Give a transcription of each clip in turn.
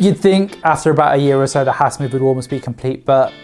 You'd think after about a year or so the house move would almost be complete, but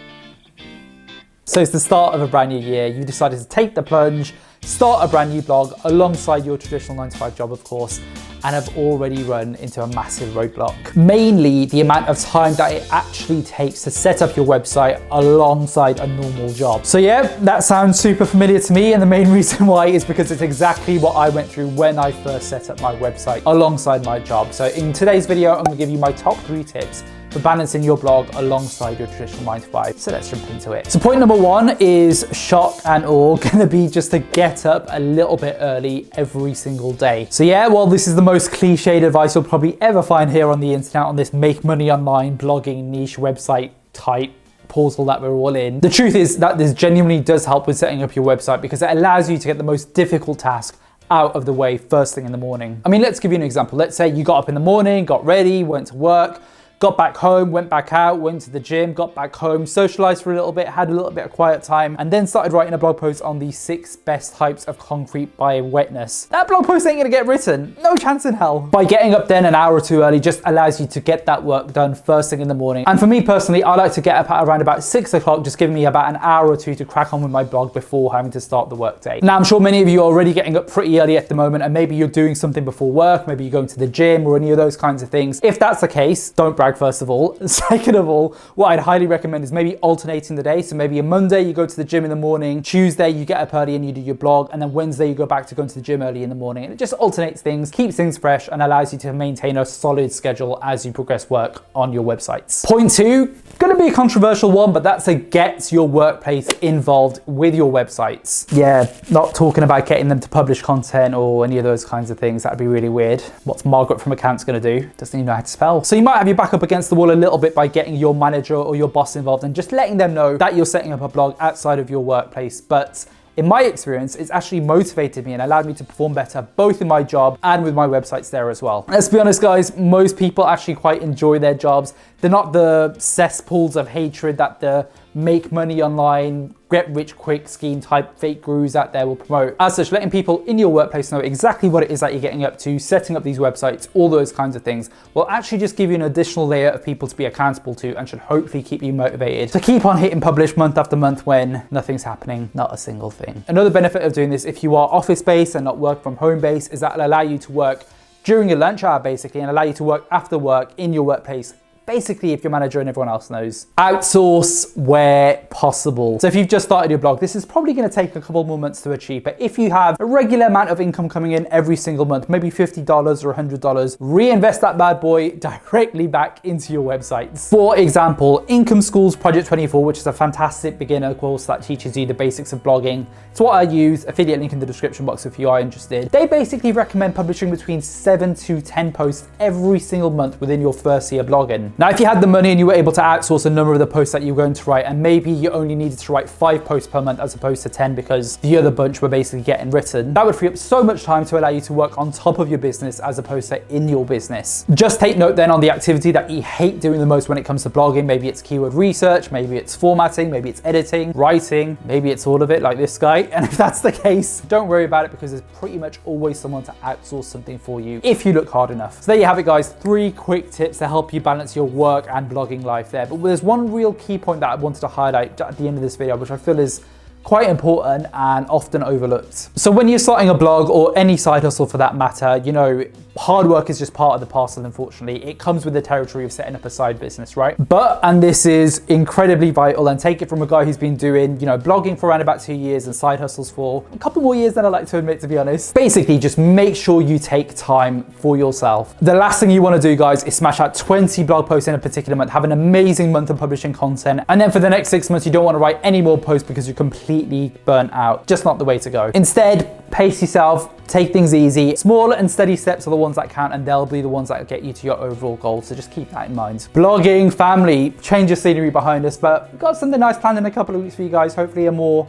so it's the start of a brand new year. You decided to take the plunge, start a brand new blog alongside your traditional 9-to-5 job, of course, and have already run into a massive roadblock. Mainly the amount of time that it actually takes to set up your website alongside a normal job. So yeah, that sounds super familiar to me, and the main reason why is because it's exactly what I went through when I first set up my website alongside my job. So in today's video, I'm gonna give you my top 3 tips for balancing your blog alongside your traditional 9-to-5. So let's jump into it. So point number 1 is, shock and awe, gonna be just to get up a little bit early every single day. So yeah, well, this is the most cliched advice you'll probably ever find here on the internet on this make money online blogging niche website type portal that we're all in. The truth is that this genuinely does help with setting up your website because it allows you to get the most difficult task out of the way first thing in the morning. I mean, let's give you an example. Let's say you got up in the morning, got ready, went to work, got back home, went back out, went to the gym, got back home, socialized for a little bit, had a little bit of quiet time, and then started writing a blog post on the 6 best types of concrete by wetness. That blog post ain't gonna get written. No chance in hell. By getting up then an hour or 2 early just allows you to get that work done first thing in the morning. And for me personally, I like to get up at around about 6 o'clock, just giving me about an hour or 2 to crack on with my blog before having to start the workday. Now, I'm sure many of you are already getting up pretty early at the moment, and maybe you're doing something before work, maybe you're going to the gym or any of those kinds of things. If that's the case, don't brag first of all. Second of all, what I'd highly recommend is maybe alternating the day. So maybe a Monday you go to the gym in the morning, Tuesday you get up early and you do your blog, and then Wednesday you go back to going to the gym early in the morning. And it just alternates things, keeps things fresh, and allows you to maintain a solid schedule as you progress work on your websites. Point 2, gonna be a controversial one, but that's to get your workplace involved with your websites. Yeah, not talking about getting them to publish content or any of those kinds of things. That'd be really weird. What's Margaret from accounts gonna do? Doesn't even know how to spell. So you might have your back up against the wall a little bit by getting your manager or your boss involved and just letting them know that you're setting up a blog outside of your workplace. But in my experience, it's actually motivated me and allowed me to perform better both in my job and with my websites there as well. Let's be honest, guys, most people actually quite enjoy their jobs. They're not the cesspools of hatred that the make money online, get rich quick scheme type fake gurus out there will promote. As such, letting people in your workplace know exactly what it is that you're getting up to, setting up these websites, all those kinds of things, will actually just give you an additional layer of people to be accountable to and should hopefully keep you motivated to keep on hitting publish month after month when nothing's happening, not a single thing. Another benefit of doing this, if you are office-based and not work from home based, is that it'll allow you to work during your lunch hour basically and allow you to work after work in your workplace. Basically, if your manager and everyone else knows. Outsource where possible. So if you've just started your blog, this is probably gonna take a couple more months to achieve, but if you have a regular amount of income coming in every single month, maybe $50 or $100, reinvest that bad boy directly back into your websites. For example, Income School's Project 24, which is a fantastic beginner course that teaches you the basics of blogging. It's what I use, affiliate link in the description box if you are interested. They basically recommend publishing between 7 to 10 posts every single month within your first year blogging. Now, if you had the money and you were able to outsource a number of the posts that you were going to write, and maybe you only needed to write 5 posts per month as opposed to 10 because the other bunch were basically getting written, that would free up so much time to allow you to work on top of your business as opposed to in your business. Just take note then on the activity that you hate doing the most when it comes to blogging. Maybe it's keyword research, maybe it's formatting, maybe it's editing, writing, maybe it's all of it like this guy. And if that's the case, don't worry about it because there's pretty much always someone to outsource something for you if you look hard enough. So there you have it, guys. 3 quick tips to help you balance your work and blogging life there. But there's one real key point that I wanted to highlight at the end of this video, which I feel is quite important and often overlooked. So when you're starting a blog or any side hustle for that matter, you know, hard work is just part of the parcel, unfortunately. It comes with the territory of setting up a side business, right? But, and this is incredibly vital, and take it from a guy who's been doing, you know, blogging for around about 2 years and side hustles for a couple more years than I like to admit, to be honest. Basically, just make sure you take time for yourself. The last thing you want to do, guys, is smash out 20 blog posts in a particular month, have an amazing month of publishing content, and then for the next 6 months, you don't want to write any more posts because you're completely burnt out. Just not the way to go. Instead, pace yourself, take things easy. Small and steady steps are the ones that count, and they'll be the ones that get you to your overall goal. So just keep that in mind. Blogging, family, change of scenery behind us, but we've got something nice planned in a couple of weeks for you guys. Hopefully a more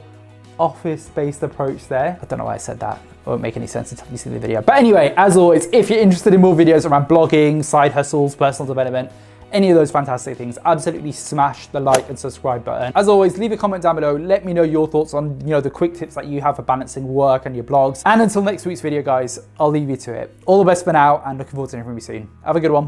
office-based approach there. I don't know why I said that. It won't make any sense until you see the video. But anyway, as always, if you're interested in more videos around blogging, side hustles, personal development, any of those fantastic things, absolutely smash the like and subscribe button. As always, leave a comment down below. Let me know your thoughts on, the quick tips that you have for balancing work and your blogs. And until next week's video, guys, I'll leave you to it. All the best for now, and looking forward to hearing from you soon. Have a good one.